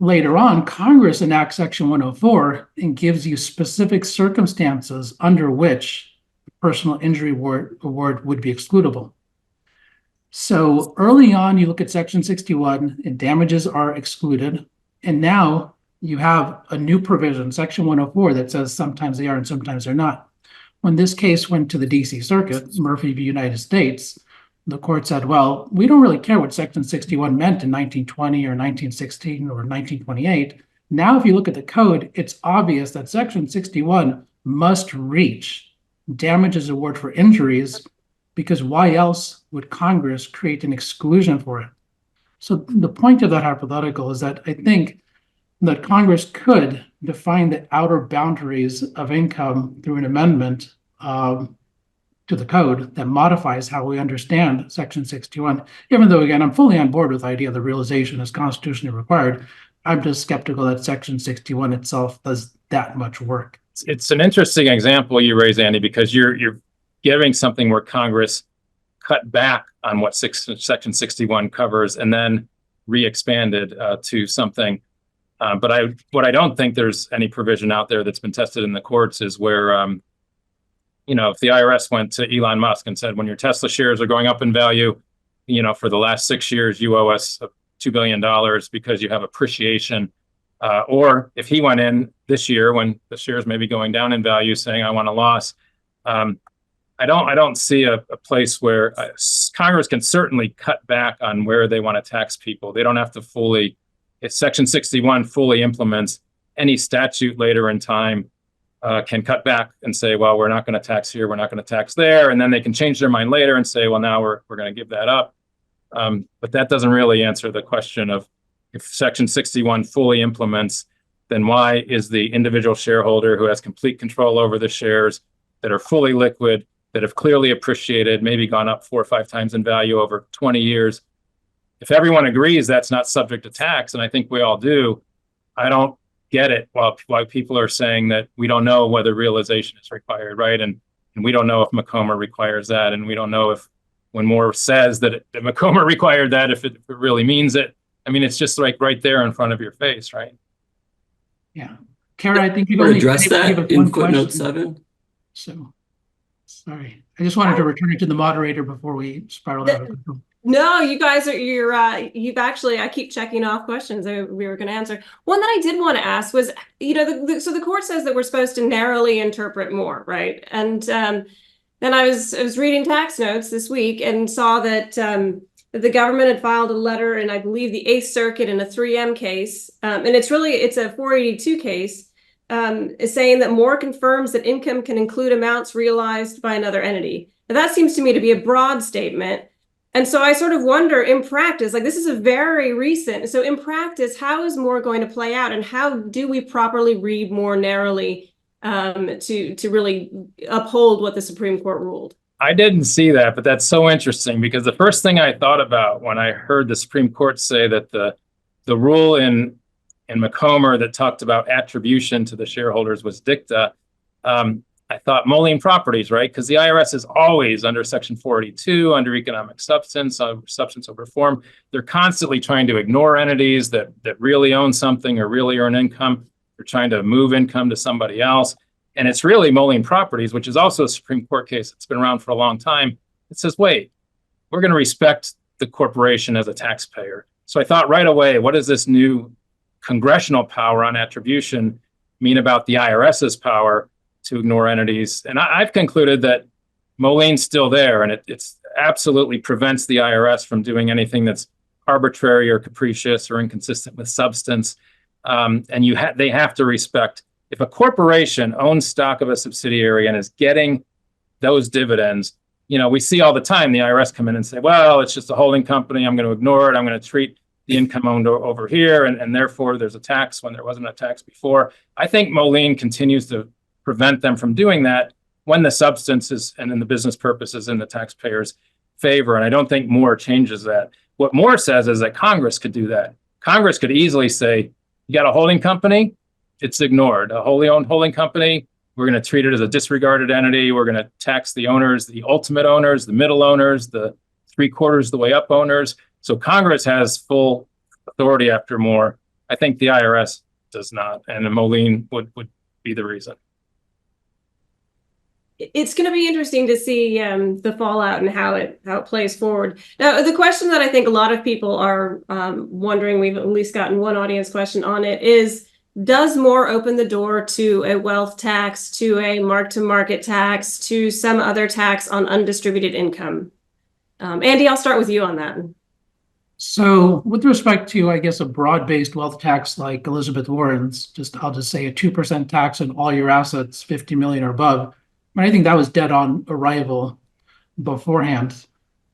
Later on, Congress enacts Section 104 and gives you specific circumstances under which the personal injury award would be excludable. So early on, you look at Section 61 and damages are excluded. And now you have a new provision, Section 104, that says sometimes they are and sometimes they're not. When this case went to the DC Circuit, Murphy v. United States, the court said, well, we don't really care what Section 61 meant in 1920 or 1916 or 1928. Now, if you look at the code, it's obvious that Section 61 must reach damages award for injuries because why else would Congress create an exclusion for it? So the point of that hypothetical is that I think that Congress could define the outer boundaries of income through an amendment to the code that modifies how we understand Section 61, even though, again, I'm fully on board with the idea that realization is constitutionally required. I'm just skeptical that Section 61 itself does that much work. It's an interesting example you raise, Andy, because you're giving something where Congress cut back on what Section 61 covers and then re-expanded to something. But what I don't think there's any provision out there that's been tested in the courts is where if the IRS went to Elon Musk and said, when your Tesla shares are going up in value, for the last 6 years, you owe us $2 billion because you have appreciation. Or if he went in this year when the shares may be going down in value saying, I want a loss. I don't see a place where Congress can certainly cut back on where they want to tax people. They don't have to fully, if Section 61 fully implements any statute later in time, can cut back and say, well, we're not going to tax here, we're not going to tax there. And then they can change their mind later and say, well, now we're going to give that up. But that doesn't really answer the question of if Section 61 fully implements, then why is the individual shareholder who has complete control over the shares that are fully liquid, that have clearly appreciated, maybe gone up 4 or 5 times in value over 20 years. If everyone agrees that's not subject to tax, and I think we all do, I don't get it why people are saying that we don't know whether realization is required, right? And we don't know if McComber requires that, and we don't know if when Moore says that McComber required that, if it really means it. I mean, it's just like right there in front of your face, right? Yeah. Kara, I think you've Or only address that given in one footnote question. 7. So, sorry. I just wanted to return it to the moderator before we spiral out of control. No, you guys you've actually, I keep checking off questions that we were going to answer. One that I did want to ask was, so the court says that we're supposed to narrowly interpret more, right? And then I was reading tax notes this week and saw that the government had filed a letter in, I believe, the 8th Circuit in a 3M case. And it's a 482 case, is saying that Moore confirms that income can include amounts realized by another entity. Now, that seems to me to be a broad statement. And so I sort of wonder in practice, like this is a very recent, so in practice, how is Moore going to play out and how do we properly read more narrowly to really uphold what the Supreme Court ruled? I didn't see that, but that's so interesting because the first thing I thought about when I heard the Supreme Court say that the rule in McComber that talked about attribution to the shareholders was dicta, I thought Moline Properties, right? Because the IRS is always under Section 482, under economic substance over form. They're constantly trying to ignore entities that really own something or really earn income. They're trying to move income to somebody else. And it's really Moline Properties, which is also a Supreme Court case that's been around for a long time. It says, wait, we're going to respect the corporation as a taxpayer. So I thought right away, what does this new congressional power on attribution mean about the IRS's power to ignore entities? And I've concluded that Moline's still there, and it's absolutely prevents the IRS from doing anything that's arbitrary or capricious or inconsistent with substance. And they have to respect, if a corporation owns stock of a subsidiary and is getting those dividends, we see all the time the IRS come in and say, well, it's just a holding company. I'm going to ignore it. I'm going to treat the income owned over here, and therefore there's a tax when there wasn't a tax before. I think Moline continues to prevent them from doing that when the substance is and then the business purpose is in the taxpayer's favor. And I don't think Moore changes that. What Moore says is that Congress could do that. Congress could easily say, you got a holding company, it's ignored. A wholly owned holding company, we're going to treat it as a disregarded entity. We're going to tax the owners, the ultimate owners, the middle owners, the 3/4 the way up owners. So Congress has full authority after Moore. I think the IRS does not, and Moline would be the reason. It's going to be interesting to see the fallout and how it plays forward. Now, the question that I think a lot of people are wondering, we've at least gotten one audience question on it, is does Moore open the door to a wealth tax, to a mark-to-market tax, to some other tax on undistributed income? Andy, I'll start with you on that. So with respect to, I guess, a broad-based wealth tax like Elizabeth Warren's, I'll just say a 2% tax on all your assets, 50 million or above. I think that was dead on arrival beforehand.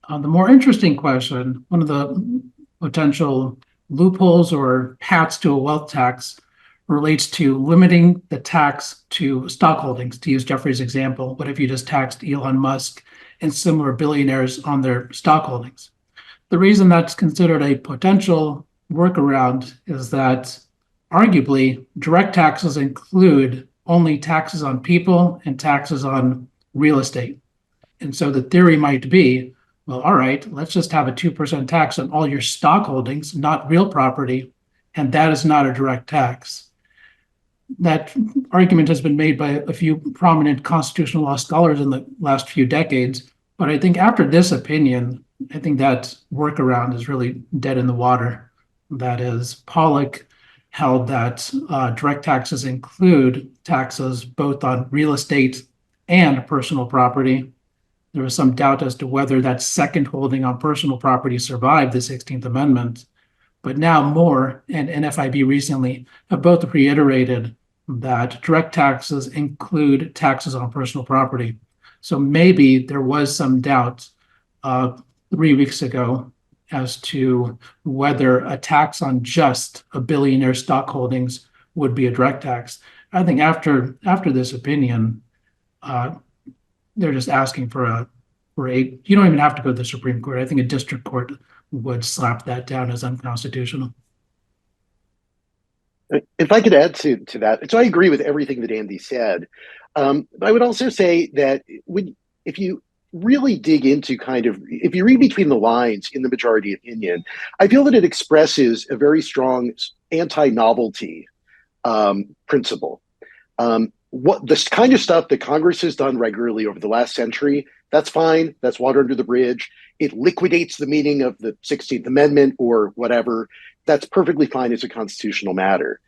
The more interesting question, one of the potential loopholes or paths to a wealth tax relates to limiting the tax to stock holdings. To use Jeffrey's example, what if you just taxed Elon Musk and similar billionaires on their stock holdings? The reason that's considered a potential workaround is that arguably direct taxes include only taxes on people and taxes on real estate. And so the theory might be, well, all right, let's just have a 2% tax on all your stock holdings, not real property, and that is not a direct tax. that argument has been made by a few prominent constitutional law scholars in the last few decades. But I think after this opinion, I think that workaround is really dead in the water. That is, Pollock held that direct taxes include taxes both on real estate and personal property. There was some doubt as to whether that second holding on personal property survived the 16th Amendment. But now Moore and NFIB recently have both reiterated that direct taxes include taxes on personal property. So maybe there was some doubt 3 weeks ago as to whether a tax on just a billionaire stock holdings would be a direct tax. I think after this opinion, they're just asking for a you don't even have to go to the Supreme Court. I think a district court would slap that down as unconstitutional. If I could add to that, so I agree with everything that Andy said. But I would also say that if you really dig into if you read between the lines in the majority opinion, I feel that it expresses a very strong anti-novelty principle. What the kind of stuff that Congress has done regularly over the last century, that's fine. That's water under the bridge. It liquidates the meaning of the 16th Amendment or whatever. That's perfectly fine as a constitutional matter.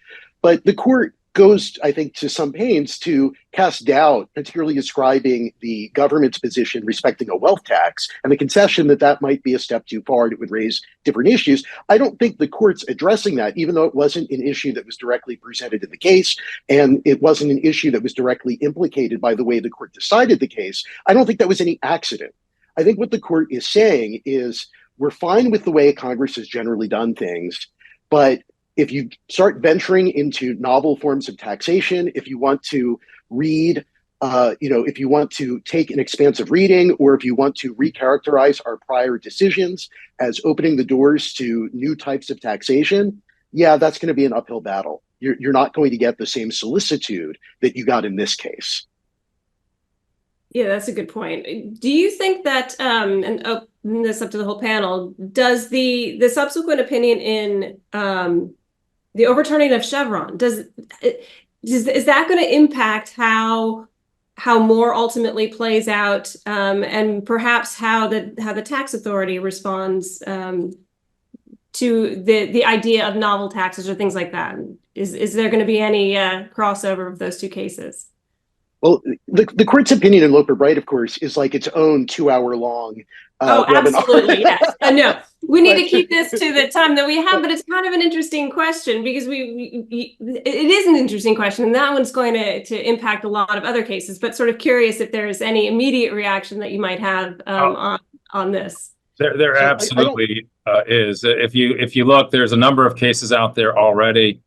But the court goes, I think, to some pains to cast doubt, particularly describing the government's position respecting a wealth tax and the concession that that might be a step too far and it would raise different issues. I don't think the court's addressing that, even though it wasn't an issue that was directly presented in the case, and it wasn't an issue that was directly implicated by the way the court decided the case. I don't think that was any accident. I think what the court is saying is we're fine with the way Congress has generally done things, but if you start venturing into novel forms of taxation, if you want to read, if you want to take an expansive reading, or if you want to recharacterize our prior decisions as opening the doors to new types of taxation, yeah, that's going to be an uphill battle. You're not going to get the same solicitude that you got in this case. Yeah, that's a good point. Do you think that, and open this up to the whole panel, does the subsequent opinion in the overturning of Chevron, is that going to impact how Moore ultimately plays out, and perhaps how the tax authority responds to the idea of novel taxes or things like that? Is there going to be any crossover of those two cases? Well, the court's opinion in Loper Bright, of course, is like its own 2-hour-long webinar. Absolutely, yes. No, we need to keep this to the time that we have, but it's kind of an interesting question because it is an interesting question, and that one's going to impact a lot of other cases. But sort of curious if there's any immediate reaction that you might have on this. There absolutely is. If you look, there's a number of cases out there already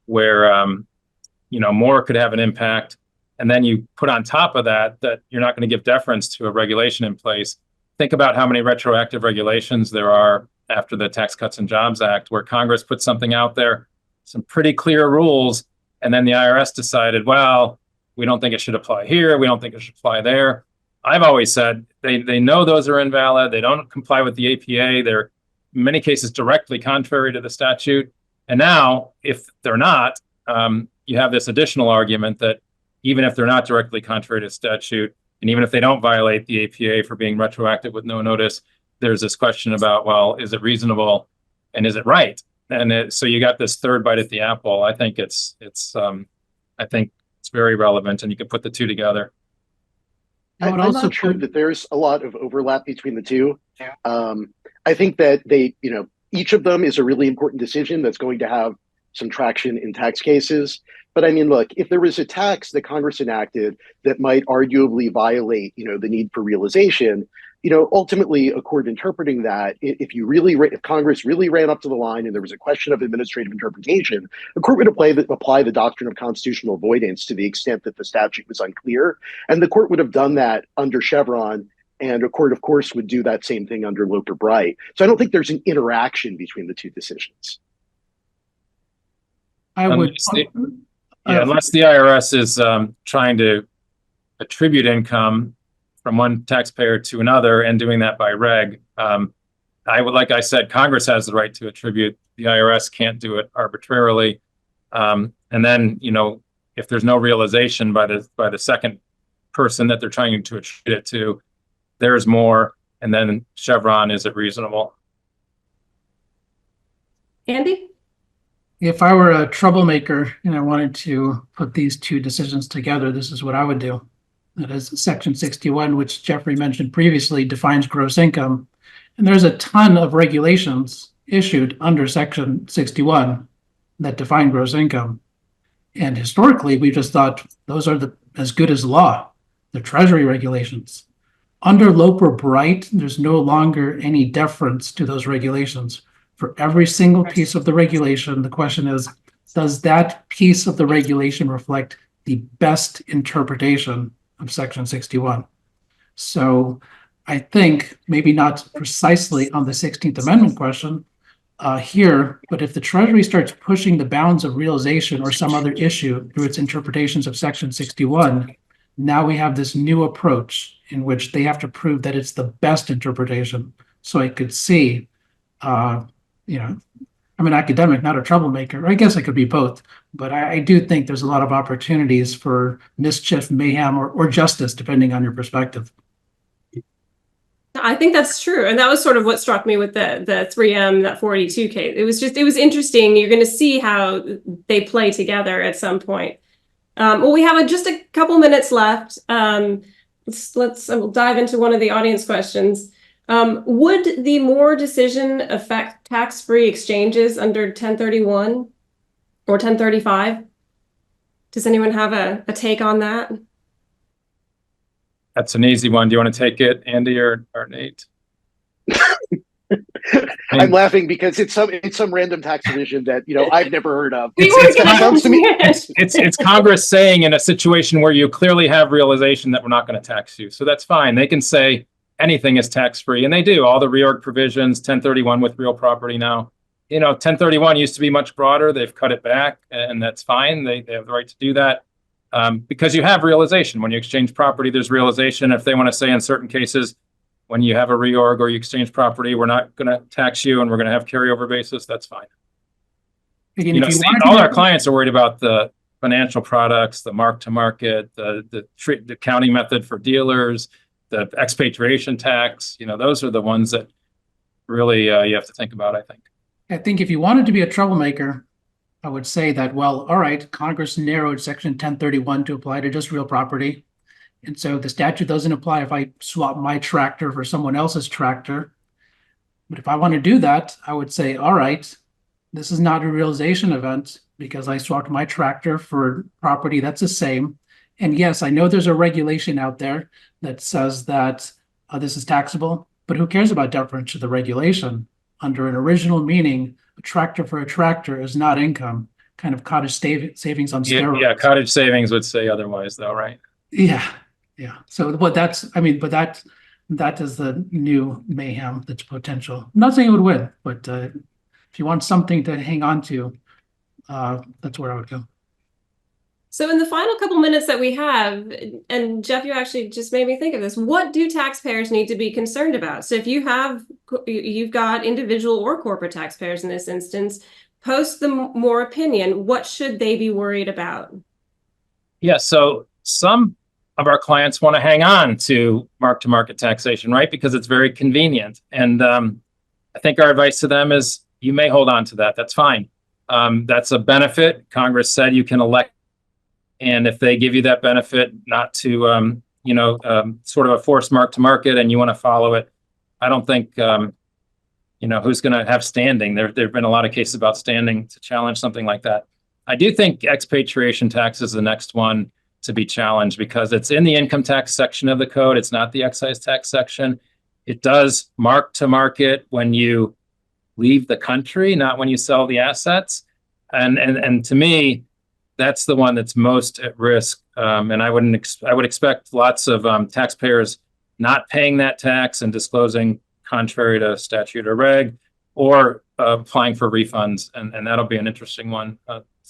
where Moore could have an impact. And then you put on top of that you're not going to give deference to a regulation in place. Think about how many retroactive regulations there are after the Tax Cuts and Jobs Act, where Congress put something out there, some pretty clear rules, and then the IRS decided, well, we don't think it should apply here. We don't think it should apply there. I've always said they know those are invalid. They don't comply with the APA. They're in many cases directly contrary to the statute. And now, if they're not, you have this additional argument that even if they're not directly contrary to statute, and even if they don't violate the APA for being retroactive with no notice, there's this question about, well, is it reasonable and is it right? And so you got this third bite at the apple. I think it's very relevant, and you can put the two together. I'm not sure that there's a lot of overlap between the two. I think that each of them is a really important decision that's going to have some traction in tax cases. But I mean, look, if there was a tax that Congress enacted that might arguably violate, the need for realization, ultimately a court interpreting that, if Congress really ran up to the line and there was a question of administrative interpretation, the court would apply the doctrine of constitutional avoidance to the extent that the statute was unclear. And the court would have done that under Chevron, and a court, of course, would do that same thing under Loper Bright. So I don't think there's an interaction between the two decisions. Unless the IRS is trying to attribute income from one taxpayer to another and doing that by reg, like I said, Congress has the right to attribute. The IRS can't do it arbitrarily. And then, if there's no realization by the second person that they're trying to attribute it to, there's more. And then Chevron, is it reasonable? Andy? If I were a troublemaker and I wanted to put these two decisions together, this is what I would do. That is Section 61, which Jeffrey mentioned previously, defines gross income. And there's a ton of regulations issued under Section 61 that define gross income. And historically, we just thought those are as good as law, the Treasury regulations. Under Loper Bright, there's no longer any deference to those regulations. For every single piece of the regulation, the question is, does that piece of the regulation reflect the best interpretation of Section 61? So I think maybe not precisely on the 16th Amendment question here, but if the Treasury starts pushing the bounds of realization or some other issue through its interpretations of Section 61, now we have this new approach in which they have to prove that it's the best interpretation. So I could see, I'm an academic, not a troublemaker. I guess I could be both, but I do think there's a lot of opportunities for mischief, mayhem, or justice, depending on your perspective. I think that's true. And that was sort of what struck me with the 3M, that 482 case. It was interesting. You're going to see how they play together at some point. Well, we have just a couple minutes left. Let's dive into one of the audience questions. Would the Moore decision affect tax-free exchanges under 1031 or 1035? Does anyone have a take on that? That's an easy one. Do you want to take it, Andy or Nate? I'm laughing because it's some random tax provision that I've never heard of. It's Congress saying in a situation where you clearly have realization that we're not going to tax you. So that's fine. They can say anything is tax-free, and they do. All the reorg provisions, 1031 with real property now. 1031 used to be much broader. They've cut it back, and that's fine. They have the right to do that because you have realization. When you exchange property, there's realization. If they want to say in certain cases, when you have a reorg or you exchange property, we're not going to tax you and we're going to have carryover basis, that's fine. Again, all our clients are worried about the financial products, the mark-to-market, the accounting method for dealers, the expatriation tax. Those are the ones that really you have to think about, I think. I think if you wanted to be a troublemaker, I would say that, well, all right, Congress narrowed Section 1031 to apply to just real property. And so the statute doesn't apply if I swap my tractor for someone else's tractor. But if I want to do that, I would say, all right, this is not a realization event because I swapped my tractor for property that's the same. And yes, I know there's a regulation out there that says that this is taxable, but who cares about deference to the regulation? Under an original meaning, a tractor for a tractor is not income, kind of cottage savings on steroids. Yeah, cottage savings would say otherwise, though, right? Yeah. So, but that is the new mayhem that's potential. I'm not saying it would win, but if you want something to hang on to, that's where I would go. So in the final couple minutes that we have, and Jeff, you actually just made me think of this, what do taxpayers need to be concerned about? So if you've got individual or corporate taxpayers in this instance, post the Moore opinion, what should they be worried about? Yeah, so some of our clients want to hang on to mark-to-market taxation, right? Because it's very convenient. And I think our advice to them is you may hold on to that. That's fine. That's a benefit. Congress said you can elect. And if they give you that benefit not to, sort of a forced mark-to-market and you want to follow it, I don't think, who's going to have standing. There have been a lot of cases about standing to challenge something like that. I do think expatriation tax is the next one to be challenged because it's in the income tax section of the code. It's not the excise tax section. It does mark to market when you leave the country, not when you sell the assets. And to me, that's the one that's most at risk. And I would expect lots of taxpayers not paying that tax and disclosing contrary to statute or reg, or applying for refunds. And that'll be an interesting one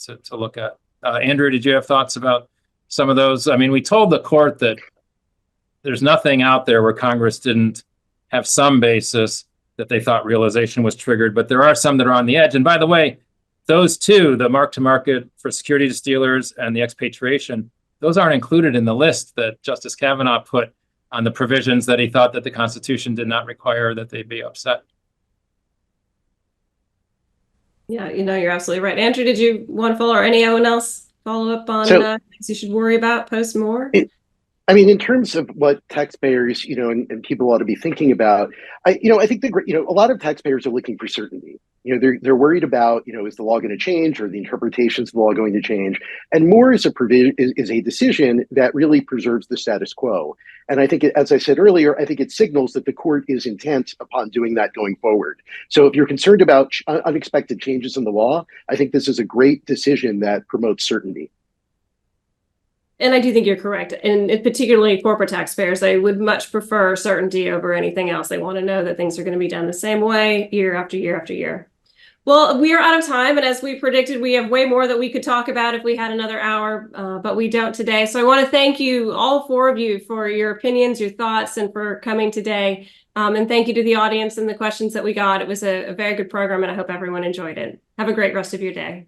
to look at. Andrew, did you have thoughts about some of those? I mean, we told the court that there's nothing out there where Congress didn't have some basis that they thought realization was triggered, but there are some that are on the edge. And by the way, those two, the mark-to-market for securities dealers and the expatriation, those aren't included in the list that Justice Kavanaugh put on the provisions that he thought that the Constitution did not require that they be upset. Yeah, you're absolutely right. Andrew, did you want to follow, or anyone else follow up on things you should worry about post Moore? I mean, in terms of what taxpayers, and people ought to be thinking about, I think a lot of taxpayers are looking for certainty. They're worried about, is the law going to change, or the interpretations of the law going to change? And Moore is a decision that really preserves the status quo. And I think, as I said earlier, I think it signals that the court is intent upon doing that going forward. So if you're concerned about unexpected changes in the law, I think this is a great decision that promotes certainty. And I do think you're correct. And particularly corporate taxpayers, they would much prefer certainty over anything else. They want to know that things are going to be done the same way year after year after year. Well, we are out of time. And as we predicted, we have way more that we could talk about if we had another hour, but we don't today. So I want to thank you, all four of you, for your opinions, your thoughts, and for coming today. And thank you to the audience and the questions that we got. It was a very good program, and I hope everyone enjoyed it. Have a great rest of your day.